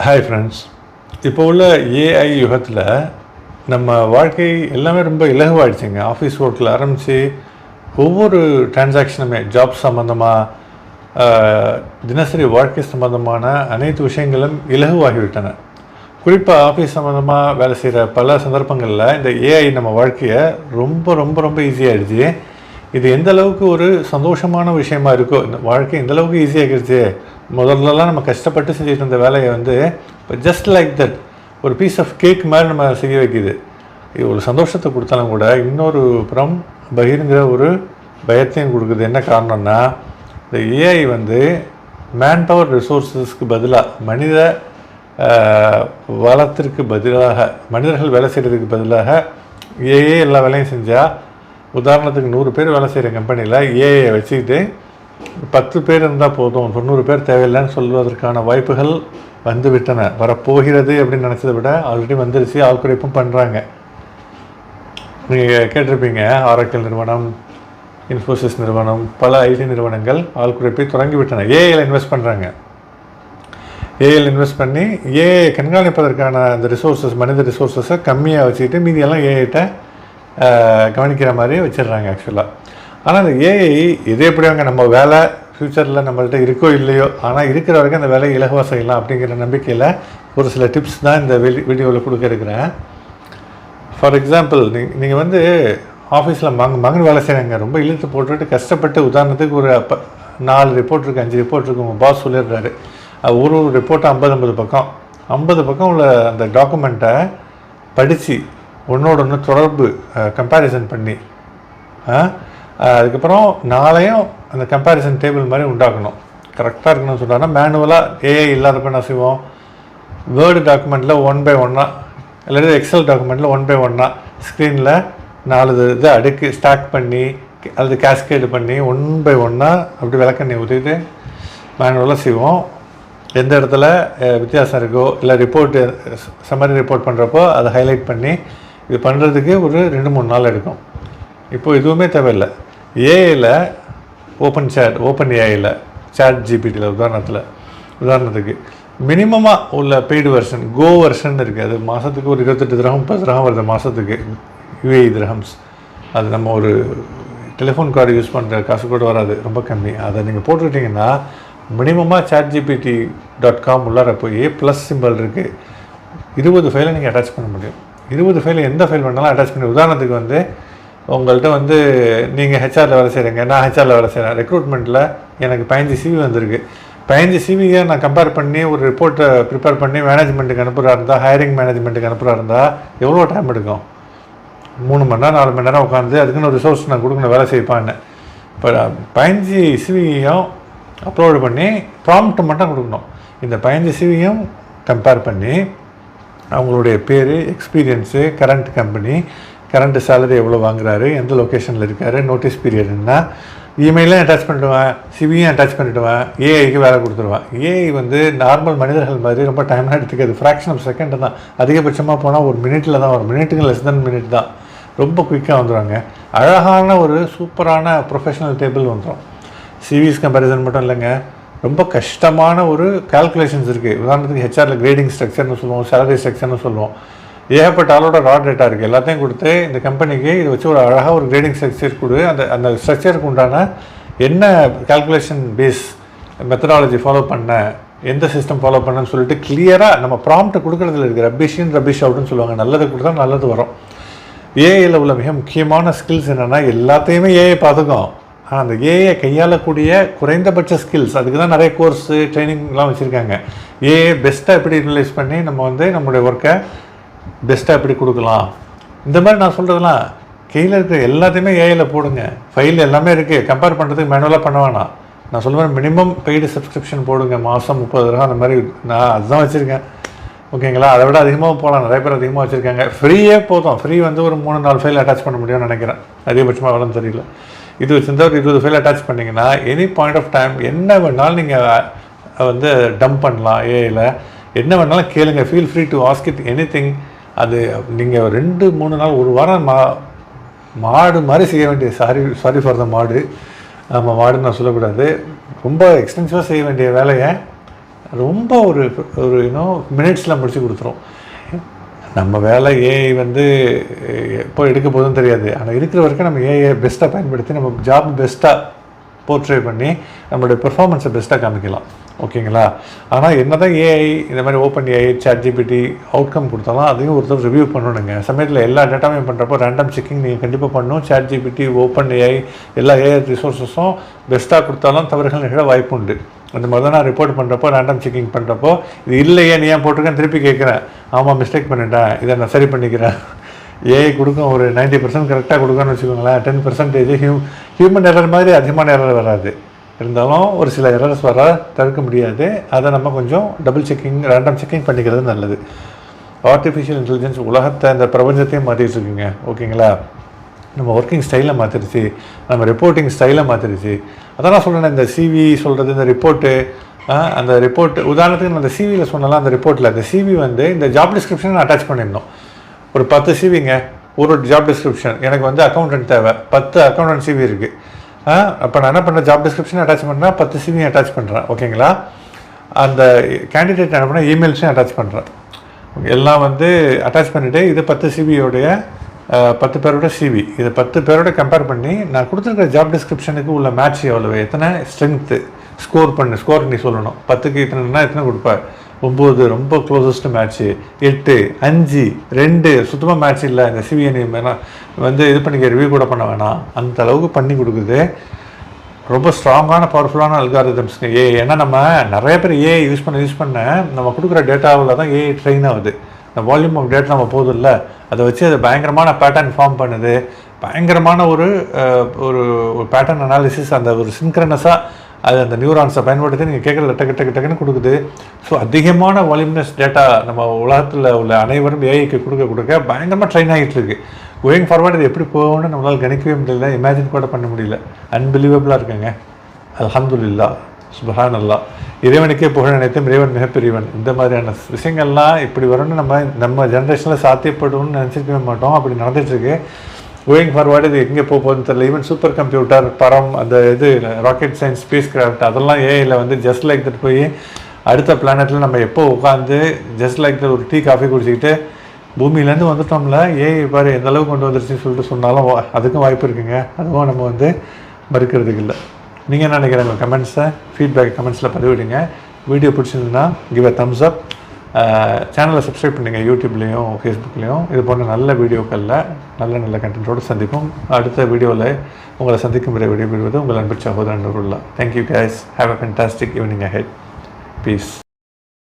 Hi friends. இப்போ உள்ள AI யுகத்தில் நம்ம வாழ்க்கை எல்லாமே ரொம்ப இலகுவாகிடுச்சிங்க. ஆஃபீஸ் ஒர்க்கில் ஆரம்பித்து ஒவ்வொரு டிரான்சாக்ஷனுமே ஜாப் சம்மந்தமாக தினசரி வாழ்க்கை சம்மந்தமான அனைத்து விஷயங்களும் இலகுவாகிவிட்டன. குறிப்பாக ஆஃபீஸ் சம்மந்தமாக வேலை செய்கிற பல சந்தர்ப்பங்களில் இந்த ஏஐ நம்ம வாழ்க்கையை ரொம்ப ரொம்ப ரொம்ப ஈஸியாகிடுச்சு. இது எந்த அளவுக்கு ஒரு சந்தோஷமான விஷயமா இருக்கோ, இந்த வாழ்க்கை எந்த அளவுக்கு ஈஸியாகிடுச்சு. முதல்லலாம் நம்ம கஷ்டப்பட்டு செஞ்சுட்டு இருந்த வேலையை இப்போ ஜஸ்ட் லைக் தட் ஒரு பீஸ் ஆஃப் கேக் மாதிரி நம்ம செய்ய வைக்கிது. இது ஒரு சந்தோஷத்தை கொடுத்தாலும் கூட இன்னொரு புறம் பகிர்ங்கிற ஒரு பயத்தையும் கொடுக்குது. என்ன காரணம்னா, இந்த ஏஐ மேன் பவர் ரிசோர்ஸஸ்க்கு பதிலாக மனித வளத்திற்கு பதிலாக மனிதர்கள் வேலை செய்கிறதுக்கு பதிலாக ஏஐ எல்லா வேலையும் செஞ்சால், உதாரணத்துக்கு 100 பேர் வேலை செய்கிற கம்பெனியில் ஏஐயை வச்சுக்கிட்டு 10 பேர் இருந்தால் போதும், 90 பேர் தேவையில்லைன்னு சொல்வதற்கான வாய்ப்புகள் வந்துவிட்டன. வரப்போகிறது அப்படின்னு நினச்சதை விட ஆல்ரெடி வந்துருச்சு. ஆள் குறைப்பும் பண்ணுறாங்க. நீங்கள் கேட்டிருப்பீங்க, ஆரக்கிள் நிறுவனம், இன்ஃபோசிஸ் நிறுவனம், பல ஐடி நிறுவனங்கள் ஆள் குறைப்பை தொடங்கிவிட்டன. ஏஐயில் இன்வெஸ்ட் பண்ணுறாங்க. ஏஐயில் இன்வெஸ்ட் பண்ணி ஏஐ கண்காணிப்பதற்கான அந்த ரிசோர்ஸஸ், மனித ரிசோர்ஸஸை கம்மியாக வச்சுக்கிட்டு மீதியெல்லாம் ஏஐட்ட கவனிக்கிற மாதிரி வச்சிடுறாங்க ஆக்சுவலாக. ஆனால் அந்த ஏஐ இதே எப்படியாங்க நம்ம வேலை ஃப்யூச்சரில் நம்மள்கிட்ட இருக்கோ இல்லையோ, ஆனால் இருக்கிற வரைக்கும் அந்த வேலையை இலகுவாக செய்யலாம் அப்படிங்கிற நம்பிக்கையில் ஒரு சில டிப்ஸ் தான் இந்த வீடியோவில் கொடுக்க இருக்கிறேன். ஃபார் எக்ஸாம்பிள், நீங்கள் ஆஃபீஸில் மகன் வேலை செய்கிறாங்க, ரொம்ப இழுத்து போட்டுட்டு கஷ்டப்பட்டு, உதாரணத்துக்கு ஒரு 4 ரிப்போர்ட் இருக்குது, 5 ரிப்போர்ட் இருக்குது, உங்கள் பாஸ் சொல்லிடுறாரு. ஒரு ரிப்போர்ட்டை 50 பக்கம் 50 பக்கம் உள்ள அந்த டாக்குமெண்ட்டை படித்து ஒன்றோட ஒன்று தொடர்பு கம்பேரிசன் பண்ணி அதுக்கப்புறம் நாளையும் அந்த கம்பேரிசன் டேபிள் மாதிரி உண்டாக்கணும். கரெக்டாக இருக்கணும்னு சொல்கிறாங்கன்னா, மேனுவலாக ஏஐ இல்லாதப்ப என்ன செய்வோம், வேர்டு டாக்குமெண்ட்டில் 1 by 1 அல்லது எக்ஸல் டாக்குமெண்ட்டில் 1 by 1 ஸ்க்ரீனில் 4 இதை அடுக்கு ஸ்டாக் பண்ணி அல்லது கேஸ்கேடு பண்ணி 1 by 1 அப்படி விளக்கண்ணி ஊற்றிட்டு மேனுவலாக செய்வோம். எந்த இடத்துல வித்தியாசம் இருக்கோ, இல்லை ரிப்போர்ட்டு சம்மரி ரிப்போர்ட் பண்ணுறப்போ அதை ஹைலைட் பண்ணி இது பண்ணுறதுக்கு ஒரு 2-3 நாள் எடுக்கும். இப்போது எதுவுமே தேவையில்லை. ஏஐயில் ஓப்பன் ஏஐயில் சாட் ஜிபிடியில் உதாரணத்துக்கு மினிமமாக உள்ள பெய்டு வெர்ஷன், கோ வெர்ஷன் இருக்குது. அது மாதத்துக்கு ஒரு 28 திரகம் 30 திரகம் வருது மாதத்துக்கு, யுஏஇ திரஹம்ஸ். அது நம்ம ஒரு டெலிஃபோன் கார்டு யூஸ் பண்ணுற காசு கூட வராது, ரொம்ப கம்மி. அதை நீங்கள் போட்டுக்கிட்டிங்கன்னா மினிமமாக chatgpt.com உள்ளார போய் ப்ளஸ் சிம்பிள் இருக்குது, 20 ஃபைலை நீங்கள் அட்டாச் பண்ண முடியும். 20 ஃபைல் எந்த ஃபைல் வேணாலும் அட்டாச் பண்ணி, உதாரணத்துக்கு உங்கள்கிட்ட நீங்கள் ஹெச்ஆரில் வேலை செய்கிறீங்க, நான் ஹெச்ஆரில் வேலை செய்கிறேன். ரெக்ரூட்மெண்ட்டில் எனக்கு 15 சிவி வந்திருக்கு. 15 சிவியை நான் கம்பேர் பண்ணி ஒரு ரிப்போர்ட்டை ப்ரிப்பேர் பண்ணி மேனேஜ்மெண்ட்டுக்கு அனுப்புகிறா இருந்தால், ஹையரிங் மேனேஜ்மெண்ட்டுக்கு அனுப்புகிறா இருந்தால் எவ்வளோ டைம் எடுக்கும்? 3 மணி நேரம் 4 மணி நேரம் உட்காந்து அதுக்குன்னு ஒரு ரிசோர்ஸ் நான் கொடுக்கணும், வேலை செய்ப்பான்னு. இப்போ 15 சிவியும் அப்லோடு பண்ணி ப்ராம்ப்ட் மட்டும் கொடுக்கணும். இந்த 15 சிவியும் கம்பேர் பண்ணி அவங்களுடைய பேர், experience, current company, current salary எவ்வளோ வாங்குறாரு, எந்த லொக்கேஷனில் இருக்கார், நோட்டீஸ் பீரியட் என்ன, இமெயிலும் அட்டாச் பண்ணிவிடுவேன், சிவியும் அட்டாச் பண்ணிவிடுவேன், ஏஐக்கு வேலை கொடுத்துருவேன். ஏஐ நார்மல் மனிதர்கள் மாதிரி ரொம்ப டைம்லாம் எடுத்துக்காது. ஃப்ராக்ஷன் ஆஃப் செகண்ட் தான். அதிகபட்சமாக போனால் 1 மினிட்டில் தான் வரும். மினிட்டுக்கு லெஸ் தென் மினிட் தான். ரொம்ப குயிக்காக வந்துடுவாங்க. அழகான ஒரு சூப்பரான ப்ரொஃபஷனல் டேபிள் வந்துடும். சிவிஸ் கம்பேரிசன் மட்டும் இல்லைங்க, ரொம்ப கஷ்டமான ஒரு கால்குலேஷன்ஸ் இருக்குது. உதாரணத்துக்கு ஹெச்ஆரில் கிரேடிங் ஸ்ட்ரக்சர்னு சொல்லுவோம், சேலரி ஸ்ட்ரக்சர்னு சொல்லுவோம். ஏகப்பட்ட ஆளோட ரா டேட்டா இருக்குது. எல்லாத்தையும் கொடுத்து இந்த கம்பெனிக்கு இதை வச்சு ஒரு அழகாக ஒரு கிரேடிங் ஸ்ட்ரக்சர் கொடு, அந்த ஸ்ட்ரக்சருக்கு உண்டான என்ன கால்குலேஷன் பேஸ் மெத்தடாலஜி ஃபாலோ பண்ண, எந்த சிஸ்டம் ஃபாலோ பண்ணன்னு சொல்லிட்டு கிளியராக நம்ம ப்ராம்ப்ட் கொடுக்குறதுல இருக்குது. ரபிஷ் அவுட்னு சொல்லுவாங்க. நல்லது கொடுத்தா நல்லது வரும். ஏஐயில் உள்ள மிக முக்கியமான ஸ்கில்ஸ் என்னென்னா, எல்லாத்தையுமே ஏஐ பார்த்துக்கும். ஆனால் அந்த ஏஐயை கையாளக்கூடிய குறைந்தபட்ச ஸ்கில்ஸ், அதுக்கு தான் நிறைய கோர்ஸு ட்ரைனிங்லாம் வச்சுருக்காங்க. ஏஐ பெஸ்ட்டாக எப்படி யூட்டிலைஸ் பண்ணி நம்ம நம்மளுடைய ஒர்க்கை பெஸ்ட்டாக எப்படி கொடுக்கலாம், இந்த மாதிரி நான் சொல்கிறதுலாம் கையில் இருக்கிற எல்லாத்தையுமே ஏஐயில் போடுங்க. ஃபைல் எல்லாமே இருக்குது. கம்பேர் பண்ணுறதுக்கு மேனுவலாக பண்ண வேணாம். நான் சொல்லுவேன், மினிமம் பெய்டு சப்ஸ்கிரிப்ஷன் போடுங்க. மாதம் 30 ரூபா அந்த மாதிரி. நான் அதுதான் வச்சுருக்கேன். ஓகேங்களா? அதை விட அதிகமாக போகலாம். நிறைய பேர் அதிகமாக வச்சுருக்காங்க. ஃப்ரீயே போதும். ஃப்ரீ ஒரு 3-4 ஃபைல் அட்டாச் பண்ண முடியும்னு நினைக்கிறேன். அதிகபட்சமாக எவ்வளோன்னு தெரியல. இது வச்சுருந்தா ஒரு 20 ஃபைல் அட்டாச் பண்ணிங்கன்னா எனி பாயிண்ட் ஆஃப் டைம் என்ன வேணாலும் நீங்கள் டம்ப் பண்ணலாம். ஏஐயில் என்ன வேணாலும் கேளுங்க. Feel free to ask it any thing. அது நீங்கள் 2-3 நாள், ஒரு வாரம் மாடு மாதிரி செய்ய வேண்டிய, சாரி ஃபார் த மாடு, நம்ம மாடுன்னு நான் சொல்லக்கூடாது, ரொம்ப எக்ஸ்பென்சிவாக செய்ய வேண்டிய வேலையை ரொம்ப ஒரு ஒரு மினிட்ஸில் முடிச்சு கொடுத்துரும். நம்ம வேலை ஏஐ வந்து எப்போ எடுக்க போதும் தெரியாது. ஆனால் இருக்கிற வரைக்கும் நம்ம ஏஐ பெஸ்ட்டாக பயன்படுத்தி நம்ம ஜாப் பெஸ்ட்டாக போர்ட்ரே பண்ணி நம்மளுடைய பெர்ஃபார்மன்ஸை பெஸ்ட்டாக காமிக்கலாம். ஓகேங்களா? ஆனால் என்ன தான் ஏஐ இந்த மாதிரி ஓப்பன் ஏஐ ChatGPT அவுட்கம் கொடுத்தாலும் அதையும் ஒருத்தர் ரிவ்யூ பண்ணணுங்க. சமயத்தில் எல்லா டேட்டாவையும் பண்ணுறப்போ ரேண்டம் செக்கிங் நீங்கள் கண்டிப்பாக பண்ணணும். ChatGPT ஓப்பன் ஏஐ எல்லா ஏஐ ரிசோர்ஸஸும் பெஸ்ட்டாக கொடுத்தாலும் தவறுகள் நிகழ வாய்ப்பு உண்டு. அந்த மாதிரி தான் நான் ரிப்போர்ட் பண்ணுறப்போ ரேண்டம் செக்கிங் பண்ணுறப்போ இது இல்லையே நீ ஏன் போட்டிருக்கேன் திருப்பி கேட்குறேன். ஆமாம் மிஸ்டேக் பண்ணிட்டேன், இதை நான் சரி பண்ணிக்கிறேன். ஏஐ கொடுக்கும் ஒரு 90% கரெக்டாக கொடுக்கணும்னு வச்சுக்கோங்களேன். 10% ஹியூமன் எரர் மாதிரி அதிகமான எரர் வராது. இருந்தாலும் ஒரு சில எரர்ஸ் வர தவிர்க்க முடியாது. அதை நம்ம கொஞ்சம் டபுள் செக்கிங் ரேண்டம் செக்கிங் பண்ணிக்கிறது நல்லது. ஆர்டிஃபிஷியல் இன்டெலிஜென்ஸ் உலகத்தை இந்த பிரபஞ்சத்தையும் மாற்றிட்டு இருக்குங்க. ஓகேங்களா? நம்ம ஒர்க்கிங் ஸ்டைலை மாற்றிருச்சு, நம்ம ரிப்போர்ட்டிங் ஸ்டைலை மாற்றிருச்சு. அதான் நான் சொல்கிறேன், இந்த சிவி சொல்கிறது, இந்த ரிப்போர்ட்டு, அந்த ரிப்போர்ட்டு உதாரணத்துக்கு நான் அந்த சிவியில் சொன்னாலும் அந்த ரிப்போர்ட்டில் அந்த சிவி வந்து இந்த ஜாப் டிஸ்கிரிப்ஷன் அட்டாச் பண்ணியிருந்தோம். ஒரு 10 சிவிங்க, ஒரு ஜாப் டிஸ்கிரிப்ஷன். எனக்கு வந்து அக்கௌண்டன்ட் தேவை, 10 அக்கௌண்டன்ட் சிவி இருக்குது. அப்போ நான் என்ன பண்ணுறேன், ஜாப் டிஸ்கிரிப்ஷன் அட்டாச் பண்ணுறேன், 10 சிவியும் அட்டாச் பண்ணுறேன். ஓகேங்களா? அந்த கேண்டிடேட் என்ன பண்ணால் இமெயில்ஸையும் அட்டாச் பண்ணுறேன். எல்லாம் வந்து அட்டாச் பண்ணிவிட்டு இது 10 சிவியோடைய 10 பேரோட சிவி, இது 10 பேரோட கம்பேர் பண்ணி நான் கொடுத்துருக்கிற ஜாப் டிஸ்கிரிப்ஷனுக்கு உள்ள மேட்ச் எவ்வளவு, எத்தனை ஸ்ட்ரென்த்து ஸ்கோர் நீ சொல்லணும். 10க்கு இத்தனைனா எத்தனை கொடுப்பேன், 9 ரொம்ப க்ளோசஸ்ட் மேட்ச்சு, 8, 5, 2 சுத்தமாக மேட்ச் இல்லை. இந்த சிவியை நீ வந்து இது பண்ணிக்க ரிவ்யூ கூட பண்ண வேணாம். அந்த அளவுக்கு பண்ணி கொடுக்குது. ரொம்ப ஸ்ட்ராங்கான பவர்ஃபுல்லான அல்காரிதம்ஸ்ங்க ஏஐ. ஏன்னா நம்ம நிறைய பேர் ஏஐ யூஸ் பண்ண நம்ம கொடுக்குற டேட்டாவில் தான் ஏஐ ட்ரெயின் ஆகுது. இந்த வால்யூம் ஆஃப் டேட்டா நம்ம போதும் இல்லை, அதை வச்சு அது பயங்கரமான பேட்டர்ன் ஃபார்ம் பண்ணுது. பயங்கரமான ஒரு ஒரு பேட்டர்ன் அனாலிசிஸ், அந்த ஒரு சின்க்ரனஸாக அது அந்த நியூரான்ஸை பயன்படுத்தி நீங்கள் கேட்குற டக்குன்னு கொடுக்குது. ஸோ அதிகமான வால்யூம்னஸ் டேட்டா நம்ம உலகத்தில் உள்ள அனைவரும் ஏஐக்கு கொடுக்க பயங்கரமாக ட்ரெயின் ஆகிட்டு இருக்கு. கோயிங் ஃபார்வர்டு இது எப்படி போகணும்னு நம்மளால் கணிக்கவே முடியல, இமேஜின் கூட பண்ண முடியல. அன்பிலீவபிளாக இருக்குங்க. அல்ஹம்துலில்லாஹ், சுப்ஹானல்லாஹ். இறைவனுக்கே புகழ் நினைத்தும் இறைவன் மிகப்பெரியவன். இந்த மாதிரியான விஷயங்கள்லாம் இப்படி வரும்னு நம்ம ஜென்ரேஷனில் சாத்தியப்படும்னு நினச்சிருக்கவே மாட்டோம். அப்படி நடந்துகிட்ருக்கு. கோயிங் ஃபார்வர்டு இது எங்கே போகுதுன்னு தெரியல. ஈவன் சூப்பர் கம்ப்யூட்டர், பரம், அந்த இது ராக்கெட் சயின்ஸ், ஸ்பேஸ் கிராஃப்ட், அதெல்லாம் ஏஐயில் வந்து ஜஸ்ட் லைக் தட் போய் அடுத்த பிளானட்டில் நம்ம எப்போ உட்காந்து ஜஸ்ட் லைக் தட் ஒரு டீ காஃபி குடிச்சிக்கிட்டு பூமியிலேருந்து வந்துட்டோம்ல, ஏஐ பாரு எந்த அளவுக்கு கொண்டு வந்துருச்சுன்னு சொல்லிட்டு சொன்னாலும் அதுக்கும் வாய்ப்பு இருக்குங்க. அதுவும் நம்ம வந்து மறுக்கிறதுக்கு இல்லை. நீங்கள் என்ன நினைக்கிறீங்க? கமெண்ட்ஸை ஃபீட்பேக் கமெண்ட்ஸில் பதிவிடுங்க. வீடியோ பிடிச்சிருந்துன்னா கிவ் அ தம்ஸ் அப். சேனலை சப்ஸ்கிரைப் பண்ணுங்கள், யூடியூப்லேயும் ஃபேஸ்புக்லேயும். இது போன்ற நல்ல வீடியோக்களில் நல்ல கண்டென்ட்டோடு சந்திப்போம். அடுத்த வீடியோவில் உங்களை சந்திக்கும் வரை விடைபெறுவது உங்கள் அன்பு சகோதரன் Noorullah. Thank you guys. Have a fantastic evening ahead. Piece.